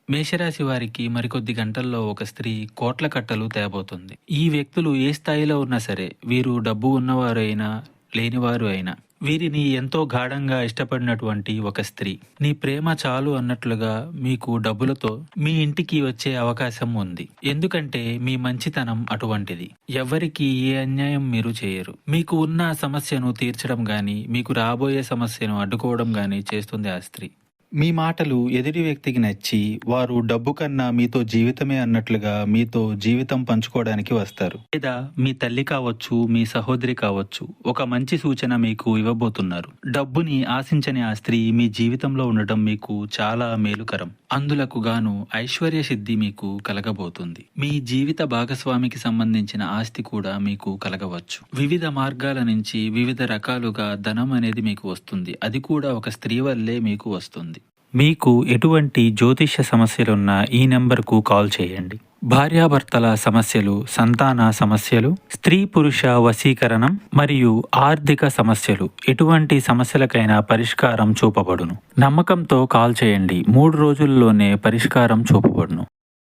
మేషరాశి వారికి మరికొద్ది గంటల్లో ఒక స్త్రీ కోట్ల కట్టలు తేబోతుంది. ఈ వ్యక్తులు ఏ స్థాయిలో ఉన్నా సరే, వీరు డబ్బు ఉన్నవారు అయినా లేనివారు అయినా, వీరిని ఎంతో గాఢంగా ఇష్టపడినటువంటి ఒక స్త్రీ నీ ప్రేమ చాలు అన్నట్లుగా మీకు డబ్బులతో మీ ఇంటికి వచ్చే అవకాశం ఉంది. ఎందుకంటే మీ మంచితనం అటువంటిది. ఎవ్వరికి ఏ అన్యాయం మీరు చేయరు. మీకు ఉన్న సమస్యను తీర్చడం గాని, మీకు రాబోయే సమస్యను అడ్డుకోవడం గాని చేస్తుంది ఆ స్త్రీ. మీ మాటలు ఎదుటి వ్యక్తికి నచ్చి వారు డబ్బు కన్నా మీతో జీవితమే అన్నట్లుగా మీతో జీవితం పంచుకోవడానికి వస్తారు. లేదా మీ తల్లి కావచ్చు, మీ సహోదరి కావచ్చు, ఒక మంచి సూచన మీకు ఇవ్వబోతున్నారు. డబ్బుని ఆశించని ఆ స్త్రీ మీ జీవితంలో ఉండటం మీకు చాలా మేలుకరం. అందులకు గాను ఐశ్వర్య సిద్ధి మీకు కలగబోతుంది. మీ జీవిత భాగస్వామికి సంబంధించిన ఆస్తి కూడా మీకు కలగవచ్చు. వివిధ మార్గాల నుంచి వివిధ రకాలుగా ధనం అనేది మీకు వస్తుంది. అది కూడా ఒక స్త్రీ వల్లే మీకు వస్తుంది. మీకు ఎటువంటి జ్యోతిష్య సమస్యలున్నా ఈ నెంబర్కు కాల్ చేయండి. భార్యాభర్తల సమస్యలు, సంతాన సమస్యలు, స్త్రీ పురుష వశీకరణం మరియు ఆర్థిక సమస్యలు, ఎటువంటి సమస్యలకైనా పరిష్కారం చూపబడును. నమ్మకంతో కాల్ చేయండి. 3 రోజుల్లోనే పరిష్కారం చూపబడును.